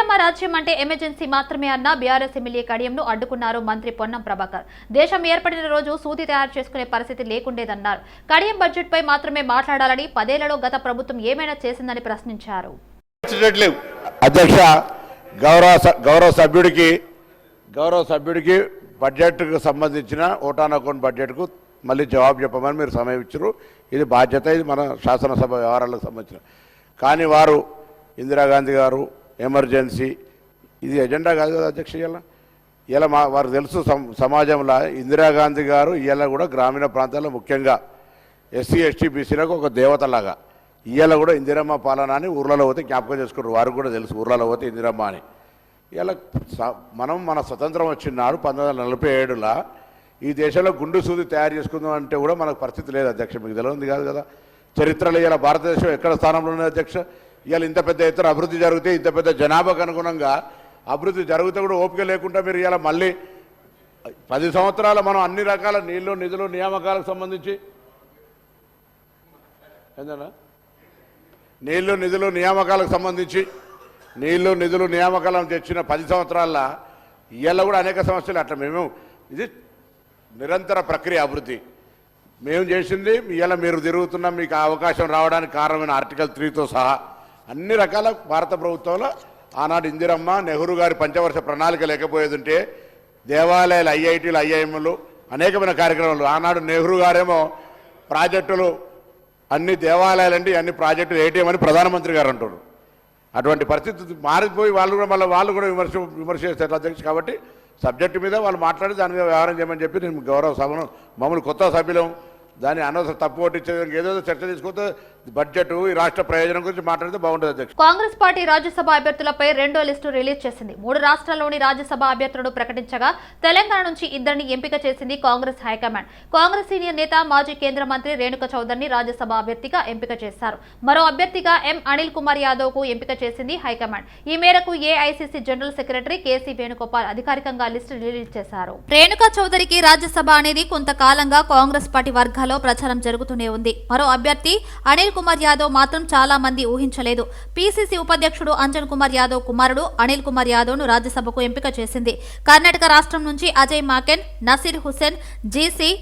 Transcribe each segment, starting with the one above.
ఇందిరమ్మ రాజ్యం అంటే ఎమర్జెన్సీ మాత్రమే అన్న బీఆర్ఎస్ ఎమ్మెల్యే కడియంను అడ్డుకున్నారు మంత్రి పొన్నం ప్రభాకర్. దేశం ఏర్పడిన రోజు సూది తయారు చేసుకునే పరిస్థితి లేకుండేదన్నారు. కడియం బడ్జెట్ పై మాత్రమే మాట్లాడాలని, 10 ఏళ్లలో గత ప్రభుత్వం ఏమైనా చేసిందని ప్రశ్నించారు. అధ్యక్ష, గౌరవ సభ్యుడికి బడ్జెట్కు సంబంధించిన ఓటాన్ అకౌంట్ బడ్జెట్కు మళ్ళీ జవాబు చెప్పమని మీరు సమయం ఇచ్చారు. ఇది బాధ్యత, ఇది మన శాసనసభ వ్యవహారాలకు సంబంధించిన. కానీ వారు ఇందిరాగాంధీ గారు ఎమర్జెన్సీ ఇది ఎజెండా కాదు కదా అధ్యక్ష. ఇలా వారు తెలుసు సమాజంలో ఇందిరాగాంధీ గారు ఇవాళ కూడా గ్రామీణ ప్రాంతాల్లో ముఖ్యంగా ఎస్సీ ఎస్టీ బీసీలకు ఒక దేవతలాగా ఇవాళ కూడా ఇందిరమ్మ పాలన అని ఊర్లలో పోతే జ్ఞాపకం చేసుకున్నారు. వారు కూడా తెలుసు ఊర్లలో పోతే ఇందిరమ్మ అని. ఇలా మనం మన స్వతంత్రం వచ్చినాడు 1947లో ఈ దేశంలో గుండు సూది తయారు చేసుకుందాం అంటే కూడా మనకు పరిస్థితి లేదు అధ్యక్ష. మీకు తెలియదు కాదు కదా. చరిత్రలో ఇలా భారతదేశం ఎక్కడ స్థానంలో ఉన్నది అధ్యక్ష? ఇవాళ ఇంత పెద్ద ఎత్తున అభివృద్ధి జరిగితే, ఇంత పెద్ద జనాభాకు అనుగుణంగా అభివృద్ధి జరిగితే కూడా ఓపిక లేకుండా మీరు ఇలా మళ్ళీ 10 సంవత్సరాలు మనం అన్ని రకాల నీళ్లు నిధులు నియామకాలకు సంబంధించి ఏందన్నా నీళ్లు నిధులు నియామకాలకు సంబంధించి నియామకాలను తెచ్చిన 10 సంవత్సరాల్లో ఇవాళ కూడా అనేక సమస్యలు. అట్లా మేము ఇది నిరంతర ప్రక్రియ అభివృద్ధి మేము చేసింది. ఇవాళ మీరు తిరుగుతున్నా మీకు అవకాశం రావడానికి కారణమైన ఆర్టికల్ 3తో సహా అన్ని రకాల భారత ప్రభుత్వంలో ఆనాడు ఇందిరమ్మ నెహ్రూ గారి పంచవర్ష ప్రణాళిక లేకపోయేది ఉంటే దేవాలయాలు, ఐఐటీలు, ఐఐఎంలు అనేకమైన కార్యక్రమాలు. ఆనాడు నెహ్రూ గారేమో ప్రాజెక్టులు అన్ని దేవాలయాలండి అన్ని ప్రాజెక్టులు ఏటీఎం అని ప్రధానమంత్రి గారు అంటారు. అటువంటి పరిస్థితి మారిపోయి వాళ్ళు కూడా విమర్శ చేస్తారు అధ్యక్ష. కాబట్టి సబ్జెక్టు మీద వాళ్ళు మాట్లాడి దాని మీద వ్యవహారం చేయమని చెప్పి నేను గౌరవ సభను మమ్మల్ని కొత్త సభ్యులం దాన్ని అనవసరం తప్పు పట్టించేదానికి ఏదో చర్చ తీసుకుంటే బడ్జెట్ ఈ రాష్ట్ర ప్రయోజనం గురించి మాట్లాడితే బాగుంటుంది అధ్యక్ష. కాంగ్రెస్ పార్టీ రాజ్యసభ అభ్యర్థులపై 2వ లిస్టు రిలీజ్ చేసింది. 3 రాష్ట్రాల్లోని రాజ్యసభ అభ్యర్థులను ప్రకటించగా తెలంగాణ నుంచి 2ని ఎంపిక చేసింది కాంగ్రెస్ హైకమాండ్. కాంగ్రెస్ సీనియర్ నేత మాజీ కేంద్ర మంత్రి రేణుక చౌదరిని రాజ్యసభ అభ్యర్థిగా ఎంపిక చేశారు. మరో అభ్యర్థిగా ఎం అనిల్ కుమార్ యాదవ్ కు ఎంపిక చేసింది హైకమాండ్. ఈ మేరకు AICC general secretary KC Venugopal అధికారికంగా లిస్టు రిలీజ్ చేశారు. రేణుక చౌదరికి రాజ్యసభ అనేది కొంతకాలంగా కాంగ్రెస్ పార్టీ వర్గాల్లో ప్రచారం జరుగుతూనే ఉంది. మరో అభ్యర్థి అనిల్ కుమార్ యాదవ్ మాత్రం చాలా మంది ఊహించలేదు. పీసీసీ ఉపాధ్యక్షుడు అంజన్ కుమార్ యాదవ్ కుమారుడు అనిల్ కుమార్ యాదవ్ ను రాజ్యసభకు ఎంపిక చేసింది. కర్ణాటక రాష్ట్రం నుంచి అజయ్ మాకెన్, నసీర్ హుసేన్, జీసీ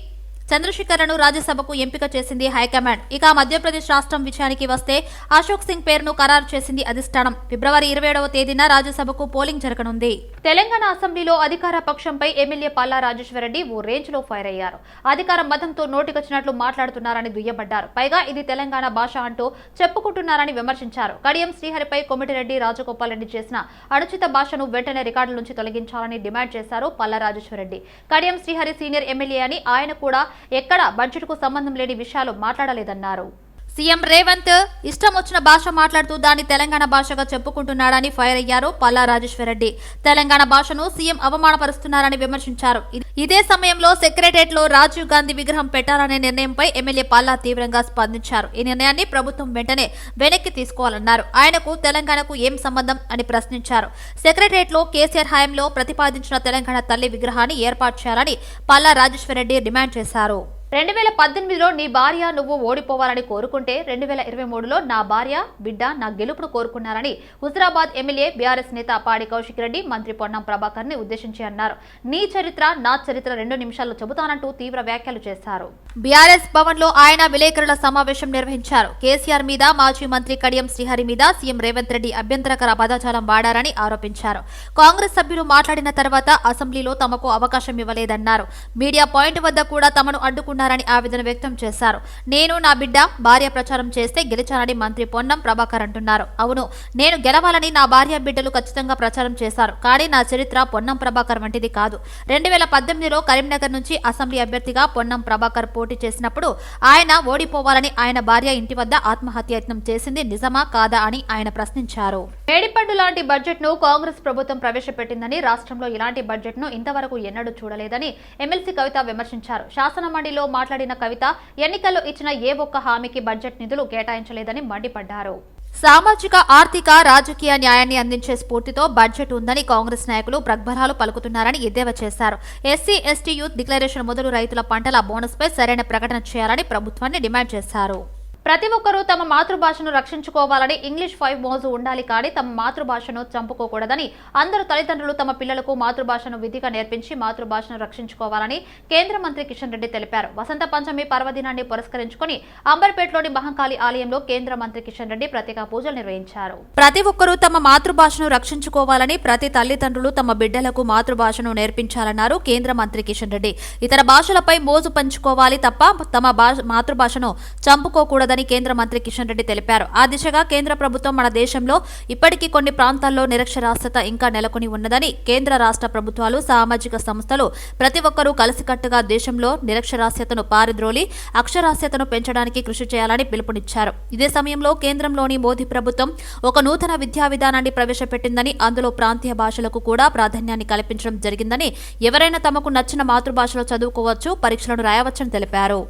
చంద్రశేఖర్లను రాజ్యసభకు ఎంపిక చేసింది హైకమాండ్. ఇక మధ్యప్రదేశ్ రాష్ట్రం విషయానికి వస్తే అశోక్ సింగ్ పేరును ఖరారు చేసింది అధిష్టానం. ఫిబ్రవరి 27వ తేదీన రాజ్యసభకు పోలింగ్ జరగనుంది. తెలంగాణ అసెంబ్లీలో అధికార పక్షంపై ఎమ్మెల్యే పల్లా రాజేశ్వరరెడ్డి ఓ రేంజ్ లో ఫైర్ అయ్యారు. అధికార మతంతో నోటికొచ్చినట్లు మాట్లాడుతున్నారని దుయ్యబడ్డారు. పైగా ఇది తెలంగాణ భాష అంటూ చెప్పుకుంటున్నారని విమర్శించారు. కడియం శ్రీహరిపై కోమటిరెడ్డి రాజగోపాల్ రెడ్డి చేసిన అనుచిత భాషను వెంటనే రికార్డుల నుంచి తొలగించాలని డిమాండ్ చేశారు పల్లా రాజేశ్వరరెడ్డి. కడియం శ్రీహరి సీనియర్ ఎమ్మెల్యే అని, ఆయన కూడా ఎక్కడ బడ్జెట్ కు సంబంధం లేని విషయాలు మాట్లాడలేదన్నారు. సీఎం రేవంత్ ఇష్టం వచ్చిన భాష మాట్లాడుతూ దాన్ని తెలంగాణ భాషగా చెప్పుకుంటున్నాడని ఫైర్ అయ్యారు పల్లా రాజేశ్వరరెడ్డి. తెలంగాణ భాషను సీఎం అవమానపరుస్తున్నారని విమర్శించారు. ఇదే సమయంలో సెక్రటరియట్ లో రాజీవ్ గాంధీ విగ్రహం పెట్టాలనే నిర్ణయంపై ఎమ్మెల్యే పల్లా తీవ్రంగా స్పందించారు. ఈ నిర్ణయాన్ని ప్రభుత్వం వెంటనే వెనక్కి తీసుకోవాలన్నారు. ఆయనకు తెలంగాణకు ఏం సంబంధం అని ప్రశ్నించారు. సెక్రటరియట్ లో కేసీఆర్ హయాంలో ప్రతిపాదించిన తెలంగాణ తల్లి విగ్రహాన్ని ఏర్పాటు చేయాలని పల్లా రాజేశ్వరరెడ్డి డిమాండ్ చేశారు. 2018లో నీ భార్య నువ్వు ఓడిపోవాలని కోరుకుంటే 2023లో నా భార్య బిడ్డ నా గెలుపును కోరుకున్నారని హుజరాబాద్ ఎమ్మెల్యే బీఆర్ఎస్ నేత పాడి కౌశిక్ రెడ్డి మంత్రి పొన్నం ప్రభాకర్ ని ఉద్దేశించి అన్నారు. నీ చరిత్ర నా చరిత్ర 2 నిమిషాల్లో చెబుతానంటూ తీవ్ర వ్యాఖ్యలు చేశారు. బీఆర్ఎస్ భవన్ లో ఆయన విలేకరుల సమావేశం నిర్వహించారు. కేసీఆర్ మీద, మాజీ మంత్రి కడియం శ్రీహరి మీద సీఎం రేవంత్ రెడ్డి అభ్యంతరకర పదజాలం వాడారని ఆరోపించారు. కాంగ్రెస్ సభ్యులు మాట్లాడిన తర్వాత అసెంబ్లీలో తమకు అవకాశం ఇవ్వలేదన్నారు. మీడియా పాయింట్ వద్ద కూడా తమను అడ్డుకున్నారు ఆవేదన వ్యక్తం చేశారు. నేను నా బిడ్డ భార్య ప్రచారం చేస్తే గెలిచానని మంత్రి పొన్నం ప్రభాకర్ అంటున్నారు. అవును, నేను గెలవాలని నా భార్య బిడ్డలు ఖచ్చితంగా ప్రచారం చేశారు. కానీ నా చరిత్ర పొన్నం ప్రభాకర్ వంటిది కాదు. 2018లో కరీంనగర్ నుంచి అసెంబ్లీ అభ్యర్థిగా పొన్నం ప్రభాకర్ పోటీ చేసినప్పుడు ఆయన ఓడిపోవాలని ఆయన భార్య ఇంటి వద్ద ఆత్మహత్యయత్నం చేసింది నిజమా కాదా అని ఆయన ప్రశ్నించారు. మేడిపండు లాంటి బడ్జెట్ ను కాంగ్రెస్ ప్రభుత్వం ప్రవేశపెట్టిందని, రాష్ట్రంలో ఇలాంటి బడ్జెట్ ను ఇంతవరకు ఎన్నడూ చూడలేదని ఎమ్మెల్సీ కవిత విమర్శించారు. శాసన మండలిలో మాట్లాడిన కవిత ఎన్నికల్లో ఇచ్చిన ఏ ఒక్క హామీకి బడ్జెట్ నిధులు కేటాయించలేదని మండిపడ్డారు. సామాజిక, ఆర్థిక, రాజకీయ న్యాయాన్ని అందించే స్ఫూర్తితో బడ్జెట్ ఉందని కాంగ్రెస్ నాయకులు ప్రగల్భాలు పలుకుతున్నారని ఎద్దేవా చేశారు. ఎస్సీ ఎస్టీ యూత్ డిక్లరేషన్ మొదలు రైతుల పంటల బోనస్ పై సరైన ప్రకటన చేయాలని ప్రభుత్వాన్ని డిమాండ్ చేశారు. ప్రతి ఒక్కరూ తమ మాతృభాషను రక్షించుకోవాలని ఇంగ్లీష్ 5 మోజు ఉండాలి కానీ తమ మాతృభాషను చంపుకోకూడదని అందరూ తల్లిదండ్రులు తమ పిల్లలకు మాతృభాషను విధిగా నేర్పించి మాతృభాషను రక్షించుకోవాలని కేంద్ర మంత్రి కిషన్ రెడ్డి తెలిపారు. వసంత పంచమి పర్వదినాన్ని పురస్కరించుకుని అంబర్పేటలోని మహంకాళి ఆలయంలో కేంద్ర మంత్రి కిషన్ రెడ్డి ప్రత్యేక పూజలు నిర్వహించారు. ప్రతి ఒక్కరూ తమ మాతృభాషను రక్షించుకోవాలని ప్రతి తల్లిదండ్రులు తమ బిడ్డలకు మాతృభాషను నేర్పించాలన్నారు కేంద్ర మంత్రి కిషన్ రెడ్డి. ఇతర భాషలపై మోజు పంచుకోవాలి తప్ప తమ మాతృభాషను చంపుకోకూడదని కేంద్ర మంత్రి కిషన్ రెడ్డి తెలిపారు. ఆ దిశగా కేంద్ర ప్రభుత్వం మన దేశంలో ఇప్పటికీ కొన్ని ప్రాంతాల్లో నిరక్షరాస్యత ఇంకా నెలకొని ఉన్నదని, కేంద్ర రాష్ట్ర ప్రభుత్వాలు సామాజిక సంస్థలు ప్రతి ఒక్కరూ కలిసికట్టుగా దేశంలో నిరక్షరాస్యతను పారిద్రోలి అక్షరాస్యతను పెంచడానికి కృషి చేయాలని పిలుపునిచ్చారు. ఇదే సమయంలో కేంద్రంలోని మోదీ ప్రభుత్వం ఒక నూతన విద్యా విధానాన్ని ప్రవేశపెట్టిందని, అందులో ప్రాంతీయ భాషలకు కూడా ప్రాధాన్యాన్ని కల్పించడం జరిగిందని, ఎవరైనా తమకు నచ్చిన మాతృభాషలో చదువుకోవచ్చు, పరీక్షలను రాయవచ్చని తెలిపారు.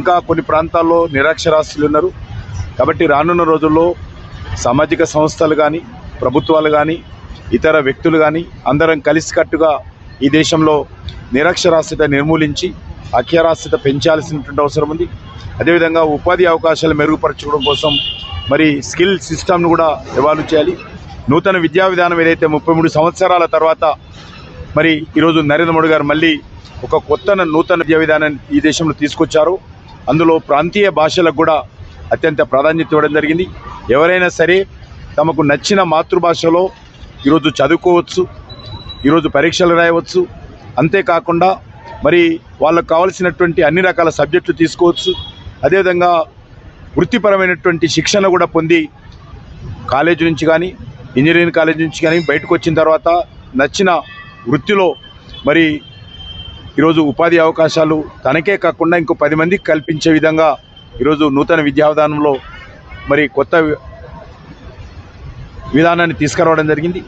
ఇంకా కొన్ని ప్రాంతాల్లో నిరక్షరాస్యులు ఉన్నారు కాబట్టి రానున్న రోజుల్లో సామాజిక సంస్థలు కానీ ప్రభుత్వాలు కానీ ఇతర వ్యక్తులు కానీ అందరం కలిసికట్టుగా ఈ దేశంలో నిరక్షరాస్యత నిర్మూలించి అక్షరాస్యత పెంచాల్సినటువంటి అవసరం ఉంది. అదేవిధంగా ఉపాధి అవకాశాలు మెరుగుపరచుకోవడం కోసం మరి స్కిల్ సిస్టమ్ను కూడా ఎవాల్వ్ చేయాలి. నూతన విద్యా విధానం ఏదైతే 33 సంవత్సరాల తర్వాత మరి ఈరోజు నరేంద్ర మోడీ గారు మళ్ళీ ఒక నూతన విద్యా విధానాన్ని ఈ దేశంలో తీసుకొచ్చారు. అందులో ప్రాంతీయ భాషలకు కూడా అత్యంత ప్రాధాన్యత ఇవ్వడం జరిగింది. ఎవరైనా సరే తమకు నచ్చిన మాతృభాషలో ఈరోజు చదువుకోవచ్చు, ఈరోజు పరీక్షలు రాయవచ్చు. అంతేకాకుండా మరి వాళ్ళకు కావాల్సినటువంటి అన్ని రకాల సబ్జెక్టులు తీసుకోవచ్చు. అదేవిధంగా వృత్తిపరమైనటువంటి శిక్షణ కూడా పొంది కాలేజీ నుంచి కానీ ఇంజనీరింగ్ కాలేజీ నుంచి కానీ బయటకు వచ్చిన తర్వాత నచ్చిన వృత్తిలో మరి ఈరోజు ఉపాధి అవకాశాలు తనకే కాకుండా ఇంకో 10 మందికి కల్పించే విధంగా ఈరోజు నూతన విద్యా విధానంలో మరి కొత్త విధానాన్ని తీసుకురావడం జరిగింది.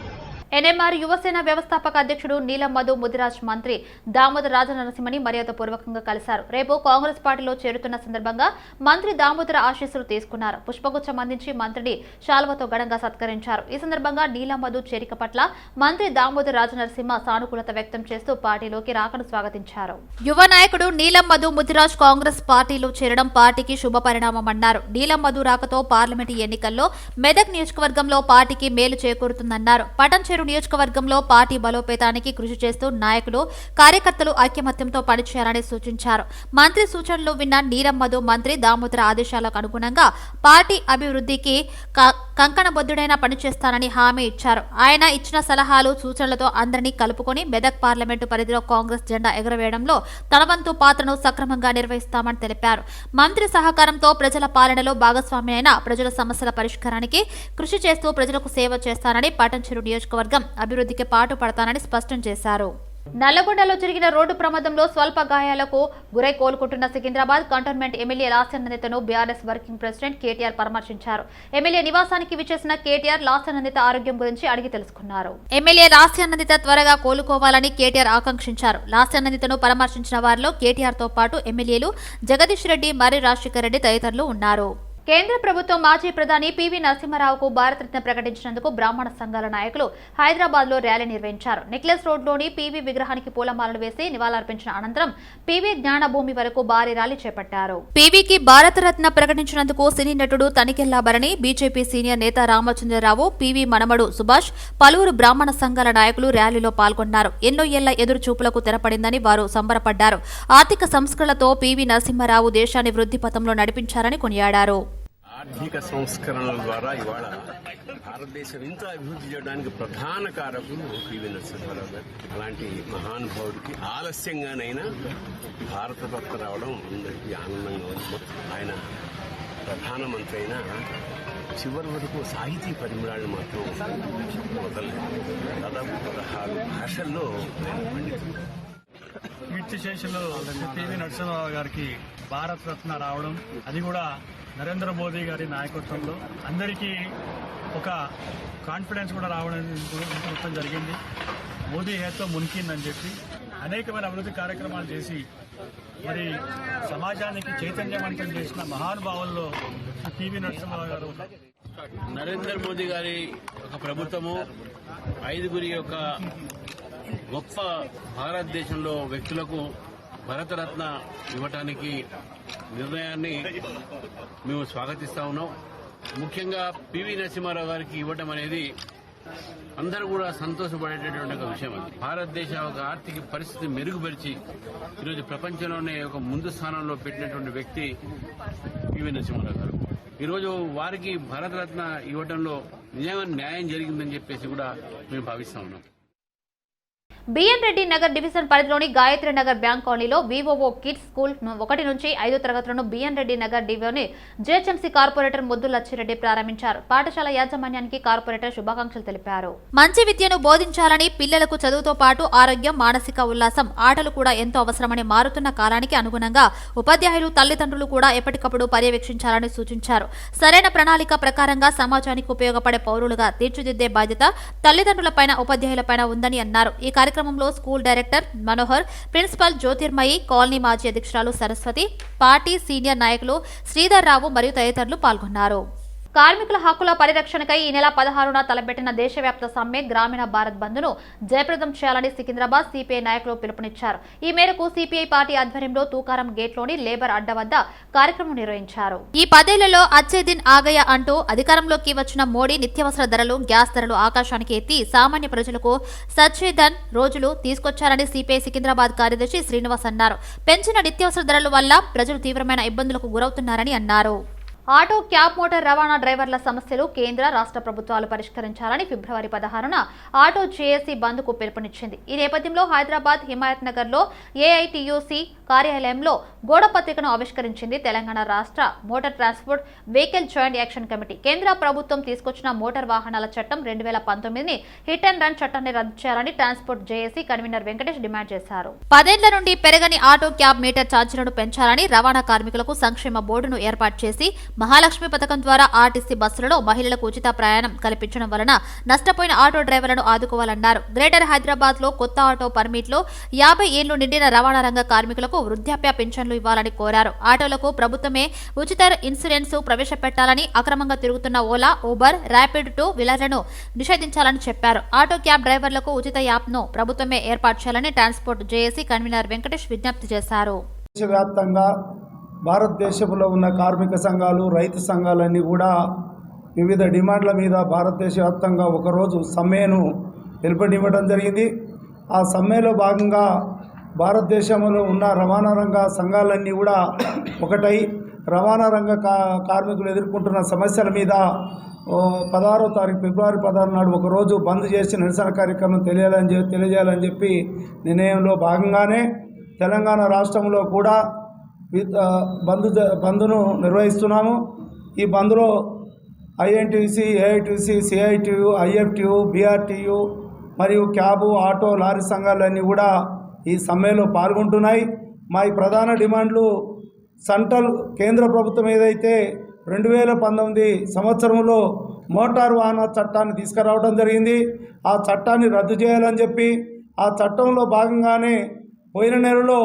ఎన్ఎంఆర్ యువసేన వ్యవస్థాపక అధ్యక్షుడు నీలం మధు ముదిరాజ్ మంత్రి దామోదర రాజనరసింహని మర్యాదపూర్వకంగా కలిశారు. రేపు కాంగ్రెస్ పార్టీలో చేరుతున్న సందర్భంగా మంత్రి దామోదర ఆశీస్సులు తీసుకున్నారు. పుష్పగుచ్చం అందించి మంత్రిని శాల్వతో ఘనంగా సత్కరించారు. ఈ సందర్భంగా నీలం మధు చేరిక పట్ల మంత్రి దామోదర రాజనరసింహ సానుకూలత వ్యక్తం చేస్తూ పార్టీలోకి రాకను స్వాగతించారు. యువ నాయకుడు నీలం మధు ముదిరాజ్ కాంగ్రెస్ పార్టీలో చేరడం పార్టీకి శుభ పరిణామమన్నారు. నీలం మధు రాకతో పార్లమెంటు ఎన్నికల్లో మెదక్ నియోజకవర్గంలో పార్టీకి మేలు చేకూరుతుందన్నారు. పటంచెరు నియోజకవర్గంలో పార్టీ బలోపేతానికి కృషి చేస్తూ నాయకులు కార్యకర్తలు ఐకమత్యంతో పనిచేయాలని సూచించారు. మంత్రి సూచనలు విన్న నీలం మధు మంత్రి దామోదర ఆదేశాలకు అనుగుణంగా పార్టీ అభివృద్ధికి కంకణబద్ధుడైన పనిచేస్తానని హామీ ఇచ్చారు. ఆయన ఇచ్చిన సలహాలు సూచనలతో అందరినీ కలుపుకొని మెదక్ పార్లమెంటు పరిధిలో కాంగ్రెస్ జెండా ఎగురవేయడంలో తన వంతు పాత్రను సక్రమంగా నిర్వహిస్తామని తెలిపారు. మంత్రి సహకారంతో ప్రజల పాలనలో భాగస్వామి అయిన ప్రజల సమస్యల పరిష్కారానికి కృషి చేస్తూ ప్రజలకు సేవ చేస్తానని, పటంచెరు నియోజకవర్గం అభివృద్ధికి పాటుపడతానని స్పష్టం చేశారు. నల్లగొండలో జరిగిన రోడ్డు ప్రమాదంలో స్వల్ప గాయాలకు గురై కోలుకుంటున్న సికింద్రాబాద్ కంటోన్మెంట్ ఎమ్మెల్యే లాస్యానందితను బీఆర్ఎస్ వర్కింగ్ ప్రెసిడెంట్ కేటీఆర్ పరామర్శించారు. ఎమ్మెల్యే నివాసానికి విచ్చేసిన కేటీఆర్ లాస్యానందిత ఆరోగ్యం గురించి అడిగి తెలుసుకున్నారు. ఎమ్మెల్యే లాస్యానందిత త్వరగా కోలుకోవాలని కేటీఆర్ ఆకాంక్షించారు. లాస్యానందితను పరామర్శించిన వారిలో కేటీఆర్ తో పాటు ఎమ్మెల్యేలు జగదీష్ రెడ్డి, మర్రి రాజశేఖర్ రెడ్డి తదితరులు ఉన్నారు. కేంద్ర ప్రభుత్వం మాజీ ప్రధాని పివి నరసింహారావుకు భారతరత్న ప్రకటించినందుకు బ్రాహ్మణ సంఘాల నాయకులు హైదరాబాద్ లో ర్యాలీ నిర్వహించారు. నెక్లెస్ రోడ్లోని పివి విగ్రహానికి పూలమాలలు వేసి నివాళులర్పించిన అనంతరం పివి జ్ఞానభూమి వరకు భారీ ర్యాలీ చేపట్టారు. పివికి భారతరత్న ప్రకటించినందుకు సినీ నటుడు తనికెళ్ల భరణి, బీజేపీ సీనియర్ నేత రామచంద్రరావు, పివి మనమడు సుభాష్, పలువురు బ్రాహ్మణ సంఘాల నాయకులు ర్యాలీలో పాల్గొన్నారు. ఎన్నో ఏళ్ల ఎదురు చూపులకు తెరపడిందని వారు సంబరపడ్డారు. ఆర్థిక సంస్కరణలతో పివి నరసింహారావు దేశాన్ని వృద్ధి పథంలో నడిపించారని కొనియాడారు. ఆర్థిక సంస్కరణల ద్వారా ఇవాళ భారతదేశం ఇంత అభివృద్ధి చేయడానికి ప్రధాన కారకులు పివి నరసింహారావు గారు. అలాంటి మహానుభావుడికి ఆలస్యంగానైనా భారతరత్న రావడం అందరికీ ఆనందంగా ఉంది. ఆయన ప్రధానమంత్రి అయినా చివరి వరకు సాహితీ పరిమళాలు మాత్రం వదలలేదు. దాదాపు 16 భాషల్లో కీర్తిశేషులు పివి నరసింహారావు గారికి భారతరత్న రావడం, అది కూడా నరేంద్ర మోదీ గారి నాయకత్వంలో అందరికీ ఒక కాన్ఫిడెన్స్ కూడా రావడం జరిగింది. మోదీ హేతో మున్కిన్ అని చెప్పి అనేకమైన అభివృద్ధి కార్యక్రమాలు చేసి మరి సమాజానికి చైతన్యవంతం చేసిన మహానుభావుల్లో పివి నరసింహారావు గారు. నరేంద్ర మోదీ గారి ఒక ప్రభుత్వము 5గురి యొక్క గొప్ప భారతదేశంలో వ్యక్తులకు భారతరత్న ఇవ్వటానికి నిర్ణయాన్ని మేము స్వాగతిస్తా ఉన్నాం. ముఖ్యంగా పివి నరసింహారావు గారికి ఇవ్వటం అనేది అందరూ కూడా సంతోషపడేటటువంటి ఒక విషయం. అది భారతదేశ ఒక ఆర్థిక పరిస్థితి మెరుగుపరిచి ఈరోజు ప్రపంచంలోనే ఒక ముందు స్థానంలో పెట్టినటువంటి వ్యక్తి పివి నరసింహారావు గారు. ఈరోజు వారికి భారతరత్న ఇవ్వడంలో నిజంగా న్యాయం జరిగిందని చెప్పేసి కూడా మేము భావిస్తా ఉన్నాం. బిఎన్ రెడ్డి నగర్ డివిజన్ పరిధిలోని గాయత్రి నగర్ బ్యాంక్ కాలనీలో వివోఓ కిడ్స్ స్కూల్ 1 నుంచి 5 తరగతులను BN Reddy Nagar division GHMC corporator Muddu Lachireddy ప్రారంభించారు. పాఠశాల యాజమాన్యానికి కార్పొరేటర్ శుభాకాంక్షలు తెలిపారు. మంచి విద్యను బోధించాలని, పిల్లలకు చదువుతో పాటు ఆరోగ్యం, మానసిక ఉల్లాసం, ఆటలు కూడా ఎంతో అవసరమని మారుతున్న కాలానికి అనుగుణంగా ఉపాధ్యాయులు, తల్లిదండ్రులు కూడా ఎప్పటికప్పుడు పర్యవేక్షించాలని సూచించారు. సరైన ప్రణాళిక ప్రకారంగా సమాజానికి ఉపయోగపడే పౌరులుగా తీర్చిదిద్దే బాధ్యత తల్లిదండ్రులపైన, ఉపాధ్యాయులపైన ఉందని అన్నారు. ఈ కార్యక్రమంలో school director Manohar, principal Jyothirmayi, colony మాజీ అధ్యక్షురాలు సరస్వతి, పార్టీ సీనియర్ నాయకులు శ్రీధర్ రావు మరియు తదితరులు పాల్గొన్నారు. కార్మికుల హక్కుల పరిరక్షణకై ఈ నెల 16న తలపెట్టిన దేశవ్యాప్త సమ్మె గ్రామీణ భారత్ బంద్ను జయప్రదం చేయాలని సికింద్రాబాద్ సిపిఐ నాయకులు పిలుపునిచ్చారు. ఈ మేరకు సిపిఐ పార్టీ ఆధ్వర్యంలో తూకారం గేట్లోని లేబర్ అడ్డ వద్ద కార్యక్రమం నిర్వహించారు. ఈ 10 ఏళ్లలో అచ్చే దిన్ ఆగయ అంటూ అధికారంలోకి వచ్చిన మోడీ నిత్యావసర ధరలు, గ్యాస్ ధరలు ఆకాశానికి ఎత్తి సామాన్య ప్రజలకు సచ్చేదన్ రోజులు తీసుకొచ్చారని సిపిఐ సికింద్రాబాద్ కార్యదర్శి శ్రీనివాస్ అన్నారు. పెంచిన నిత్యావసర ధరల వల్ల ప్రజలు తీవ్రమైన ఇబ్బందులకు గురవుతున్నారని అన్నారు. ఆటో, క్యాబ్, మోటార్ రవాణా డ్రైవర్ల సమస్యలు కేంద్ర, రాష్ట్ర ప్రభుత్వాలు పరిష్కరించాలని ఫిబ్రవరి 16న ఆటో జేఏసీ బంద్కు పిలుపునిచ్చింది. ఈ నేపథ్యంలో హైదరాబాద్ హిమాయత్ నగర్లో ఏఐటీయూసీ కార్యాలయంలో గోడపత్రికను ఆవిష్కరించింది తెలంగాణ రాష్ట్ర motor transport vehicle joint action committee. కేంద్ర ప్రభుత్వం తీసుకొచ్చిన మోటార్ వాహనాల చట్టం 2019ని హిట్ అండ్ రన్ చట్టాన్ని రద్దు చేయాలని transport JAC convener Venkatesh demand చేశారు. 10 ఏళ్ల నుండి పెరగని ఆటో, క్యాబ్ మీటర్ ఛార్జీలను పెంచాలని, రవాణా కార్మికులకు సంక్షేమ బోర్డును ఏర్పాటు చేసి మహాలక్ష్మి పథకం ద్వారా ఆర్టీసీ బస్సులలో మహిళలకు ఉచిత ప్రయాణం కల్పించడం వలన నష్టపోయిన ఆటో డ్రైవర్లను ఆదుకోవాలన్నారు. గ్రేటర్ హైదరాబాద్ లో కొత్త ఆటో పర్మిట్ లో 50 ఏళ్లు నిండిన రవాణా రంగ కార్మికులకు వృద్ధాప్య పెన్షన్లు ఇవ్వాలని కోరారు. ఆటోలకు ప్రభుత్వమే ఉచిత ఇన్సూరెన్స్ ప్రవేశపెట్టాలని, అక్రమంగా తిరుగుతున్న ఓలా, ఊబర్, ర్యాపిడ్ టూ వీలర్లను నిషేధించాలని చెప్పారు. ఆటో, క్యాబ్ డ్రైవర్లకు ఉచిత యాప్ ను ప్రభుత్వమే ఏర్పాటు చేయాలని ట్రాన్స్పోర్ట్ జేఏసీ కన్వీనర్ వెంకటేష్ విజ్ఞప్తి చేశారు. దేశవ్యాప్తంగా భారతదేశంలో ఉన్న కార్మిక సంఘాలు, రైతు సంఘాలన్నీ కూడా వివిధ డిమాండ్ల మీద భారతదేశ వ్యాప్తంగా ఒకరోజు సమ్మెను పిలుపునివ్వడం జరిగింది. ఆ సమ్మెలో భాగంగా భారతదేశంలో ఉన్న రవాణా రంగ సంఘాలన్నీ కూడా ఒకటై రవాణా రంగ కార్మికులు ఎదుర్కొంటున్న సమస్యల మీద 16వ తారీఖు ఫిబ్రవరి 16 నాడు ఒకరోజు బంద్ చేసి నిరసన కార్యక్రమం తెలియజేయాలని చెప్పి నిర్ణయంలో భాగంగానే తెలంగాణ రాష్ట్రంలో కూడా బంద్ను నిర్వహిస్తున్నాము. ఈ బంద్లో INTC, AITC, CITU, IFTU, BRTU మరియు క్యాబు, ఆటో, లారీ సంఘాలన్నీ కూడా ఈ సమ్మెలో పాల్గొంటున్నాయి. మా ఈ ప్రధాన డిమాండ్లు సెంట్రల్ కేంద్ర ప్రభుత్వం ఏదైతే 2019 సంవత్సరంలో మోటారు వాహన చట్టాన్ని తీసుకురావడం జరిగింది, ఆ చట్టాన్ని రద్దు చేయాలని చెప్పి, ఆ చట్టంలో భాగంగానే పోయిన నెలలో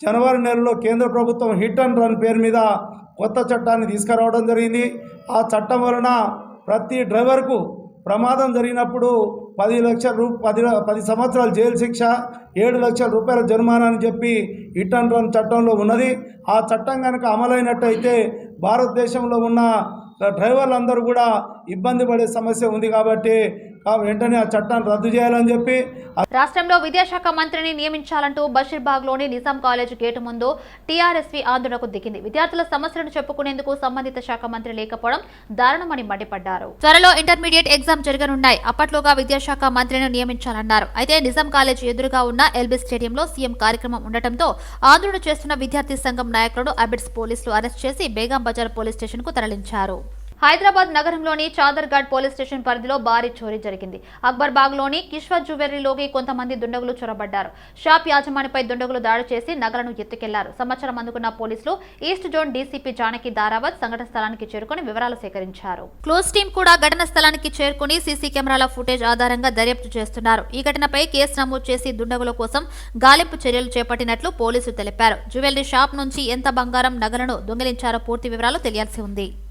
జనవరి నెలలో కేంద్ర ప్రభుత్వం హిట్ అండ్ రన్ పేరు మీద కొత్త చట్టాన్ని తీసుకురావడం జరిగింది. ఆ చట్టం వలన ప్రతి డ్రైవర్కు ప్రమాదం జరిగినప్పుడు 10 సంవత్సరాల జైలు శిక్ష, 7 లక్షల రూపాయల జరిమానా అని చెప్పి హిట్ అండ్ రన్ చట్టంలో ఉన్నది. ఆ చట్టం కనుక అమలైనట్టయితే భారతదేశంలో ఉన్న డ్రైవర్లందరూ కూడా ఇబ్బంది పడే సమస్య ఉంది. కాబట్టి వెంటనే ఆ చట్టాన్ని రద్దు చేయాలని చెప్పి రాష్ట్రంలో విద్యాశాఖ మంత్రిని నియమించాలంటూ బషీర్బాగ్లోని నిజాం కాలేజ్ గేటు ముందు టీఆర్ఎస్వి ఆందోళనకు దిగింది. విద్యార్థుల సమస్యలను చెప్పుకునేందుకు సంబంధిత శాఖ మంత్రి లేకపోవడం దారుణమని మండిపడ్డారు. త్వరలో ఇంటర్మీడియట్ ఎగ్జామ్ జరగనున్నాయి, అప్పట్లోగా విద్యాశాఖ మంత్రిని నియమించాలన్నారు. అయితే నిజాం కాలేజ్ ఎదురుగా ఉన్న ఎల్బీ స్టేడియంలో సీఎం కార్యక్రమం ఉండటంతో ఆందోళన చేస్తున్న విద్యార్థి సంఘం నాయకులను అబిడ్స్ పోలీసులు అరెస్ట్ చేసి బేగం బజార్ పోలీస్ స్టేషన్ కు తరలించారు. హైదరాబాద్ నగరంలోని చాదర్ఘాట్ పోలీస్ స్టేషన్ పరిధిలో భారీ చోరీ జరిగింది. అక్బర్ బాగ్లోని కిష్వర్ జ్యువెలరీలోకి కొంతమంది దుండగులు చొరబడ్డారు. షాప్ యాజమానిపై దుండగులు దాడి చేసి నగలను ఎత్తుకెళ్లారు. సమాచారం అందుకున్న పోలీసులు east zone DCP Janaki Daravath సంఘటన స్థలానికి చేరుకుని వివరాలు సేకరించారు. క్లోజ్ టీం కూడా ఘటన స్థలానికి చేరుకుని సీసీ కెమెరాల ఫుటేజ్ ఆధారంగా దర్యాప్తు చేస్తున్నారు. ఈ ఘటనపై కేసు నమోదు చేసి దుండగుల కోసం గాలింపు చర్యలు చేపట్టినట్లు పోలీసులు తెలిపారు. జ్యువెలరీ షాప్ నుంచి ఎంత బంగారం, నగలను దొంగిలించారో పూర్తి వివరాలు తెలియాల్సి ఉంది.